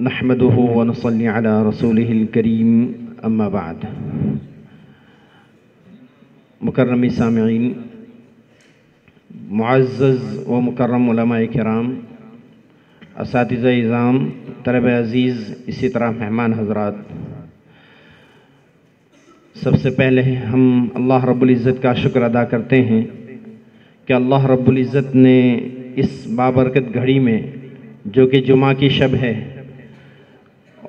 نحمده ونصلي على رسوله الكريم اما بعد مکرم سامعین، معزز و مکرم علماء کرام، اساتذہ اعظام، طلبہ عزیز، اسی طرح مہمان حضرات، سب سے پہلے ہم اللہ رب العزت کا شکر ادا کرتے ہیں کہ اللہ رب العزت نے اس بابرکت گھڑی میں جو کہ جمعہ کی شب ہے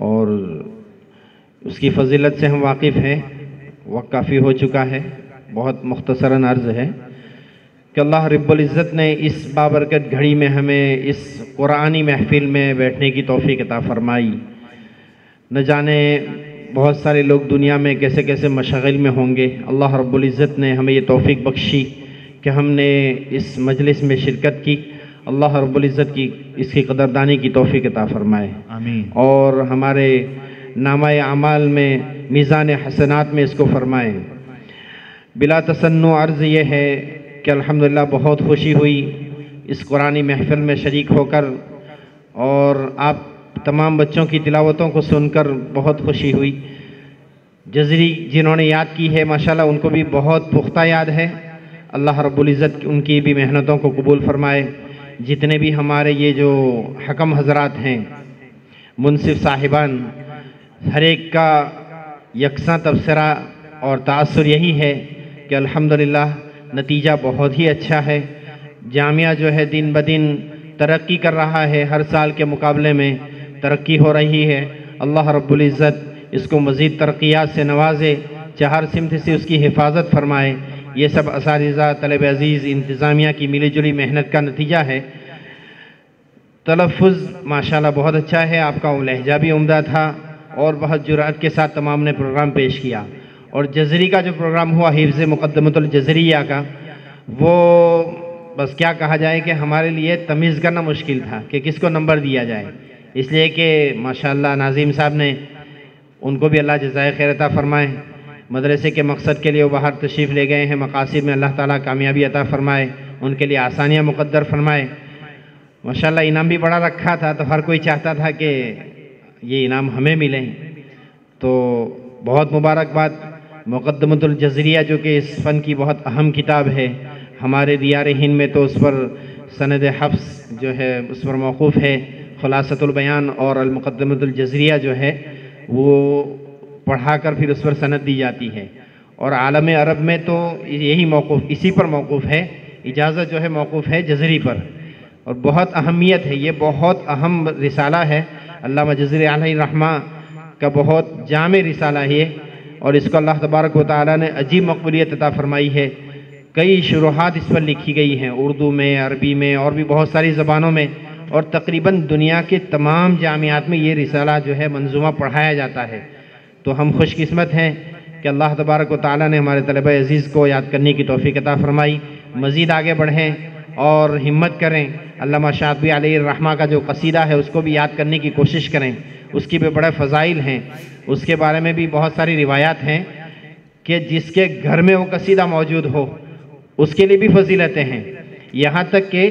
اور اس کی فضیلت سے ہم واقف ہیں، وقت کافی ہو چکا ہے، بہت مختصراً عرض ہے کہ اللہ رب العزت نے اس بابرکت گھڑی میں ہمیں اس قرآنی محفل میں بیٹھنے کی توفیق عطا فرمائی۔ نہ جانے بہت سارے لوگ دنیا میں کیسے کیسے مشاغل میں ہوں گے، اللہ رب العزت نے ہمیں یہ توفیق بخشی کہ ہم نے اس مجلس میں شرکت کی۔ اللہ رب العزت کی اس کی قدردانی کی توفیق عطا فرمائے، آمین، اور ہمارے نامہ اعمال میں میزان حسنات میں اس کو فرمائے۔ بلا تصنع عرض یہ ہے کہ الحمدللہ بہت خوشی ہوئی اس قرآنی محفل میں شریک ہو کر، اور آپ تمام بچوں کی تلاوتوں کو سن کر بہت خوشی ہوئی۔ جزری جنہوں نے یاد کی ہے ماشاءاللہ ان کو بھی بہت پختہ یاد ہے۔ اللہ رب العزت ان کی بھی محنتوں کو قبول فرمائے۔ جتنے بھی ہمارے یہ جو حکم حضرات ہیں، منصف صاحبان، ہر ایک کا یکساں تبصرہ اور تاثر یہی ہے کہ الحمدللہ نتیجہ بہت ہی اچھا ہے۔ جامعہ جو ہے دن بدن ترقی کر رہا ہے، ہر سال کے مقابلے میں ترقی ہو رہی ہے۔ اللہ رب العزت اس کو مزید ترقیات سے نوازے، چہر سمت سے اس کی حفاظت فرمائے۔ یہ سب اساتذہ، طلب عزیز، انتظامیہ کی ملی جلی محنت کا نتیجہ ہے۔ تلفظ ماشاءاللہ بہت اچھا ہے، آپ کا لہجہ بھی عمدہ تھا اور بہت جرأت کے ساتھ تمام نے پروگرام پیش کیا۔ اور جزری کا جو پروگرام ہوا حفظ مقدمۃ الجزریہ کا، وہ بس کیا کہا جائے کہ ہمارے لیے تمیز کرنا مشکل تھا کہ کس کو نمبر دیا جائے، اس لیے کہ ماشاءاللہ ناظم صاحب نے، ان کو بھی اللہ جزائے خیر عطا فرمائے، مدرسے کے مقصد کے لیے وہ باہر تشریف لے گئے ہیں، مقاصد میں اللہ تعالیٰ کامیابی عطا فرمائے، ان کے لیے آسانیاں مقدر فرمائے۔ ماشاءاللہ انعام بھی بڑا رکھا تھا تو ہر کوئی چاہتا تھا کہ یہ انعام ہمیں ملیں، تو بہت مبارکباد۔ مقدمۃ الجزریہ جو کہ اس فن کی بہت اہم کتاب ہے، ہمارے دیار ہند میں تو اس پر سند حفظ جو ہے اس پر موقوف ہے۔ خلاصۃ البیان اور المقدمۃ الجزریہ جو ہے وہ پڑھا کر پھر اس پر سند دی جاتی ہے، اور عالم عرب میں تو یہی موقوف، اسی پر موقوف ہے، اجازت جو ہے موقوف ہے جزری پر، اور بہت اہمیت ہے، یہ بہت اہم رسالہ ہے۔ علامہ جزری علیہ الرحمہ کا بہت جامع رسالہ ہے، اور اس کو اللہ تبارک و تعالیٰ نے عجیب مقبولیت عطا فرمائی ہے۔ کئی شروحات اس پر لکھی گئی ہیں، اردو میں، عربی میں، اور بھی بہت ساری زبانوں میں، اور تقریباً دنیا کے تمام جامعات میں یہ رسالہ جو ہے منظومہ پڑھایا جاتا ہے۔ تو ہم خوش قسمت ہیں کہ اللہ تبارک و تعالیٰ نے ہمارے طلبہ عزیز کو یاد کرنے کی توفیق عطا فرمائی۔ مزید آگے بڑھیں اور ہمت کریں، علامہ شاطبی علیہ الرحمہ کا جو قصیدہ ہے اس کو بھی یاد کرنے کی کوشش کریں، اس کی بھی بڑے فضائل ہیں، اس کے بارے میں بھی بہت ساری روایات ہیں کہ جس کے گھر میں وہ قصیدہ موجود ہو اس کے لیے بھی فضیلتیں ہیں۔ یہاں تک کہ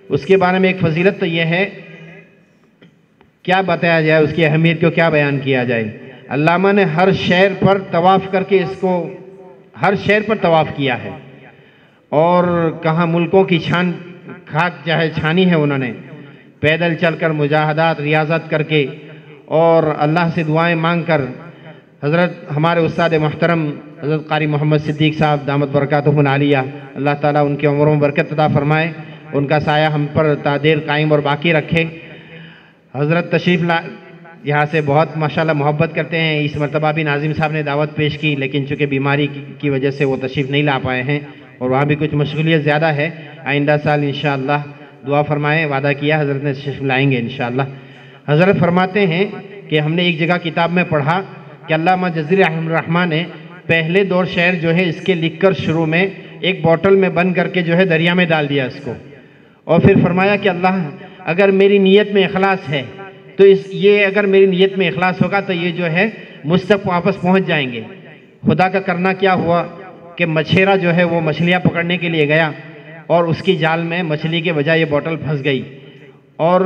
اس کے بارے میں ایک فضیلت تو یہ ہے، کیا بتایا جائے، اس کی اہمیت کو کیا بیان کیا جائے۔ علامہ نے ہر شہر پر طواف کر کے اس کو، ہر شہر پر طواف کیا ہے، اور کہاں ملکوں کی خاک چاہے چھانی ہے، انہوں نے پیدل چل کر مجاہدات، ریاضت کر کے، اور اللہ سے دعائیں مانگ کر، حضرت ہمارے استاد محترم حضرت قاری محمد صدیق صاحب دامت برکاتہم العالیہ، اللہ تعالیٰ ان کی عمروں میں برکت عطا فرمائے، ان کا سایہ ہم پر تا دیر قائم اور باقی رکھے۔ حضرت تشریف یہاں سے بہت ماشاءاللہ محبت کرتے ہیں۔ اس مرتبہ بھی ناظم صاحب نے دعوت پیش کی، لیکن چونکہ بیماری کی وجہ سے وہ تشریف نہیں لا پائے ہیں، اور وہاں بھی کچھ مشغولیت زیادہ ہے۔ آئندہ سال انشاءاللہ دعا فرمائیں، وعدہ کیا حضرت نے تشریف لائیں گے انشاءاللہ۔ حضرت فرماتے ہیں کہ ہم نے ایک جگہ کتاب میں پڑھا کہ علامہ جزری رحمہ الرحمہ نے پہلے دو شعر جو ہے اس کے لکھ کر شروع میں ایک بوٹل میں بند کر کے جو ہے دریا میں ڈال دیا اس کو، اور پھر فرمایا کہ اللہ اگر میری نیت میں اخلاص ہے تو یہ اگر میری نیت میں اخلاص ہوگا تو یہ جو ہے مجھ تک واپس پہنچ جائیں گے۔ خدا کا کرنا کیا ہوا کہ مچھیرا جو ہے وہ مچھلیاں پکڑنے کے لیے گیا، اور اس کی جال میں مچھلی کے بجائے یہ بوٹل پھنس گئی، اور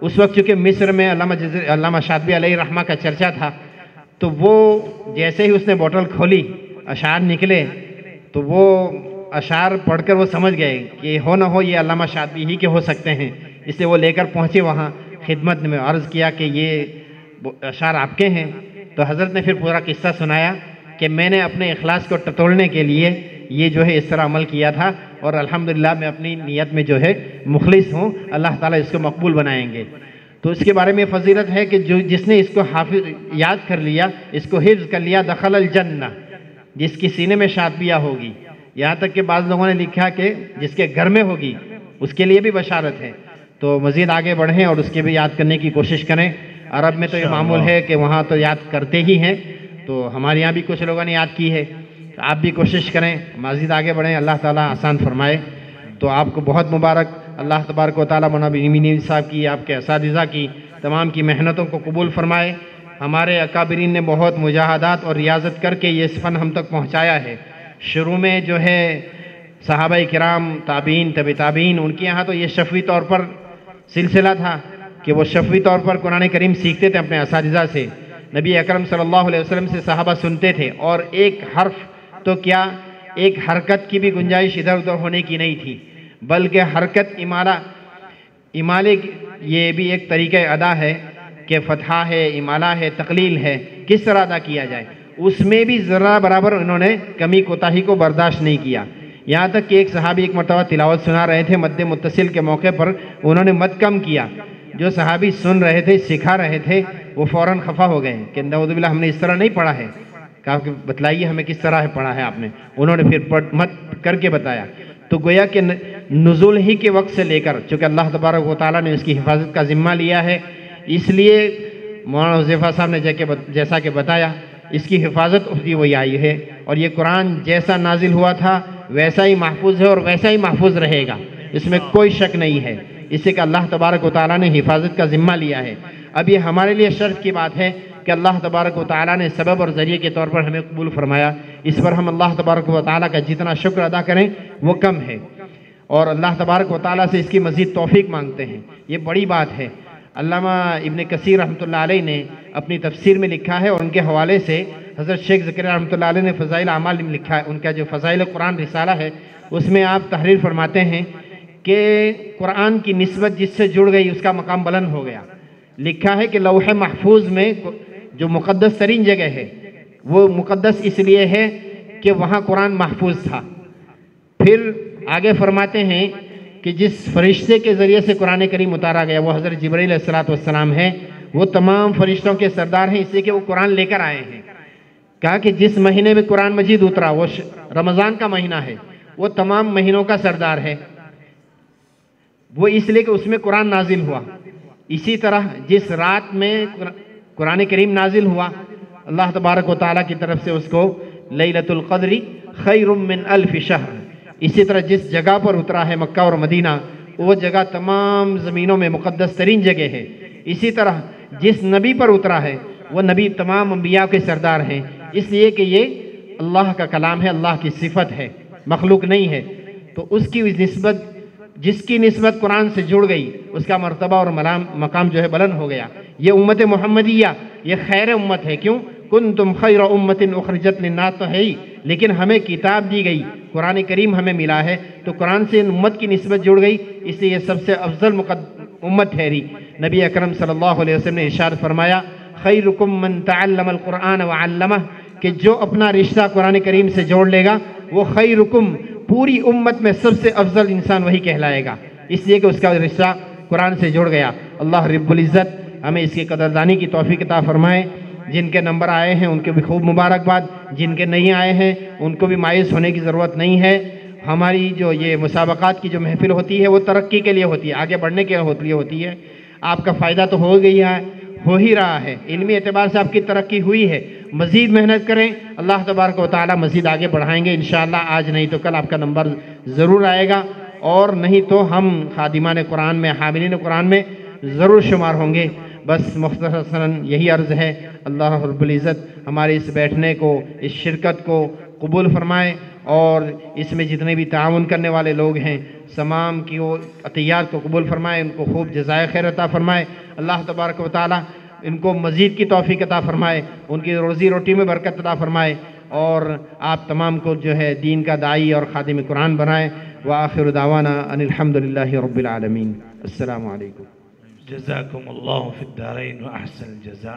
اس وقت چونکہ مصر میں علامہ شاطبی علیہ رحمہ کا چرچا تھا، تو وہ جیسے ہی اس نے بوتل کھولی اشعار نکلے تو وہ اشعار پڑھ کر وہ سمجھ گئے کہ ہو نہ ہو یہ علامہ شاطبی ہی کے ہو سکتے ہیں، اس لیے وہ لے کر پہنچے وہاں خدمت میں، عرض کیا کہ یہ اشعار آپ کے ہیں۔ تو حضرت نے پھر پورا قصہ سنایا کہ میں نے اپنے اخلاص کو ٹٹولنے کے لیے یہ جو ہے اس طرح عمل کیا تھا، اور الحمدللہ میں اپنی نیت میں جو ہے مخلص ہوں، اللہ تعالیٰ اس کو مقبول بنائیں گے۔ تو اس کے بارے میں فضیلت ہے کہ جس نے اس کو یاد کر لیا، اس کو حفظ کر لیا، دخل الجنہ، جس کی سینے میں شاطبیہ ہوگی، یہاں تک کہ بعض لوگوں نے لکھا کہ جس کے گھر میں ہوگی اس کے لیے بھی بشارت ہے۔ تو مزید آگے بڑھیں اور اس کے بھی یاد کرنے کی کوشش کریں۔ عرب میں تو یہ معمول ہے کہ وہاں تو یاد کرتے ہی ہیں، تو ہمارے یہاں بھی کچھ لوگوں نے یاد کی ہے، تو آپ بھی کوشش کریں، مزید آگے بڑھیں، اللہ تعالیٰ آسان فرمائے۔ تو آپ کو بہت مبارک، اللہ تبارک و تعالیٰ مولانا امین صاحب کی، آپ کے اساتذہ کی تمام کی محنتوں کو قبول فرمائے۔ ہمارے اکابرین نے بہت مجاہدات اور ریاضت کر کے یہ فن ہم تک پہنچایا ہے۔ شروع میں جو ہے صحابہ کرام، تابعین، تبع تابعین، ان کے یہاں تو یہ شفوی طور پر سلسلہ تھا کہ وہ شفوی طور پر قرآن کریم سیکھتے تھے اپنے اساتذہ سے۔ نبی اکرم صلی اللہ علیہ وسلم سے صحابہ سنتے تھے، اور ایک حرف تو کیا، ایک حرکت کی بھی گنجائش ادھر ادھر ہونے کی نہیں تھی، بلکہ حرکت امالے یہ بھی ایک طریقہ ادا ہے کہ فتحہ ہے، امالہ ہے، تقلیل ہے، کس طرح ادا کیا جائے، اس میں بھی ذرہ برابر انہوں نے کمی کوتاہی کو برداشت نہیں کیا۔ یہاں تک کہ ایک صحابی ایک مرتبہ تلاوت سنا رہے تھے مد متصل کے موقع پر، انہوں نے مد کم کیا، جو صحابی سن رہے تھے، سکھا رہے تھے، وہ فوراً خفا ہو گئے کہ نعوذ باللہ ہم نے اس طرح نہیں پڑھا ہے۔ کہا کہ بتلائیے ہمیں کس طرح ہے پڑھا ہے آپ نے، انہوں نے پھر مد کر کے بتایا۔ تو گویا کہ نزول ہی کے وقت سے لے کر، چونکہ اللہ تبارک و تعالیٰ نے اس کی حفاظت کا ذمہ لیا ہے، اس لیے مولانا حذیفہ صاحب نے جیسا کہ بتایا، اس کی حفاظت ہوتی وہی آئی ہے، اور یہ قرآن جیسا نازل ہوا تھا ویسا ہی محفوظ ہے اور ویسا ہی محفوظ رہے گا، اس میں کوئی شک نہیں ہے، اس سے کہ اللہ تبارک و تعالیٰ نے حفاظت کا ذمہ لیا ہے۔ اب یہ ہمارے لیے شرف کی بات ہے کہ اللہ تبارک و تعالیٰ نے سبب اور ذریعے کے طور پر ہمیں قبول فرمایا، اس پر ہم اللہ تبارک و تعالیٰ کا جتنا شکر ادا کریں وہ کم ہے، اور اللہ تبارک و تعالیٰ سے اس کی مزید توفیق مانگتے ہیں، یہ بڑی بات ہے۔ علامہ ابن کثیر رحمۃ اللہ علیہ نے اپنی تفسیر میں لکھا ہے، اور ان کے حوالے سے حضرت شیخ زکریا رحمۃ اللہ علیہ نے فضائل اعمال میں لکھا ہے، ان کا جو فضائل قرآن رسالہ ہے اس میں آپ تحریر فرماتے ہیں کہ قرآن کی نسبت جس سے جڑ گئی اس کا مقام بلند ہو گیا۔ لکھا ہے کہ لوح محفوظ میں جو مقدس ترین جگہ ہے وہ مقدس اس لیے ہے کہ وہاں قرآن محفوظ تھا۔ پھر آگے فرماتے ہیں کہ جس فرشتے کے ذریعے سے قرآن کریم اتارا گیا وہ حضرت جبرائیل علیہ السلام ہے، وہ تمام فرشتوں کے سردار ہیں، اس لیے کہ وہ قرآن لے کر آئے ہیں۔ کہا کہ جس مہینے میں قرآن مجید اترا وہ رمضان کا مہینہ ہے، وہ تمام مہینوں کا سردار ہے، وہ اس لیے کہ اس میں قرآن نازل ہوا۔ اسی طرح جس رات میں قرآن کریم نازل ہوا، اللہ تبارک و تعالیٰ کی طرف سے اس کو لیلۃ القدر خیر من الف شہر، اسی طرح جس جگہ پر اترا ہے مکہ اور مدینہ، وہ جگہ تمام زمینوں میں مقدس ترین جگہ ہے۔ اسی طرح جس نبی پر اترا ہے وہ نبی تمام انبیاء کے سردار ہیں، اس لیے کہ یہ اللہ کا کلام ہے، اللہ کی صفت ہے، مخلوق نہیں ہے۔ تو اس کی نسبت، جس کی نسبت قرآن سے جڑ گئی اس کا مرتبہ اور مقام جو ہے بلند ہو گیا۔ یہ امت محمدیہ یہ خیر امت ہے، کیوں؟ کنتم خیر امت اخرجت للناس تو ہے ہی، لیکن ہمیں کتاب دی گئی، قرآن کریم ہمیں ملا ہے، تو قرآن سے امت کی نسبت جڑ گئی، اس لیے یہ سب سے افضل امت ٹھہری۔ نبی اکرم صلی اللہ علیہ وسلم نے ارشاد فرمایا خیرکم من تعلم القرآن وعلمہ، کہ جو اپنا رشتہ قرآن کریم سے جوڑ لے گا وہ خیرکم، پوری امت میں سب سے افضل انسان وہی کہلائے گا، اس لیے کہ اس کا رشتہ قرآن سے جڑ گیا۔ اللہ رب العزت ہمیں اس کی قدردانی کی توفیق عطا فرمائے۔ جن کے نمبر آئے ہیں ان کے بھی خوب مبارکباد، جن کے نہیں آئے ہیں ان کو بھی مایوس ہونے کی ضرورت نہیں ہے۔ ہماری جو یہ مسابقات کی جو محفل ہوتی ہے وہ ترقی کے لیے ہوتی ہے، آگے بڑھنے کے لیے ہوتی ہے۔ آپ کا فائدہ تو ہو ہی رہا ہے، علمی اعتبار سے آپ کی ترقی ہوئی ہے، مزید محنت کریں، اللہ تبارک و تعالی مزید آگے بڑھائیں گے انشاءاللہ۔ آج نہیں تو کل آپ کا نمبر ضرور آئے گا، اور نہیں تو ہم خادمان قرآن میں، حاملین قرآن میں ضرور شمار ہوں گے۔ بس مختصراً یہی عرض ہے، اللہ رب العزت ہمارے اس بیٹھنے کو، اس شرکت کو قبول فرمائے، اور اس میں جتنے بھی تعاون کرنے والے لوگ ہیں تمام کی وہ عطیات کو قبول فرمائے، ان کو خوب جزائے خیر عطا فرمائے۔ اللہ تبارک و تعالی ان کو مزید کی توفیق عطا فرمائے، ان کی روزی روٹی میں برکت عطا فرمائے، اور آپ تمام کو جو ہے دین کا داعی اور خادم قرآن بنائے۔ وآخر دعوانا ان الحمدللہ رب العالمین۔ السلام علیکم۔ جزاکم اللہ فی الدارین و احسن الجزاء۔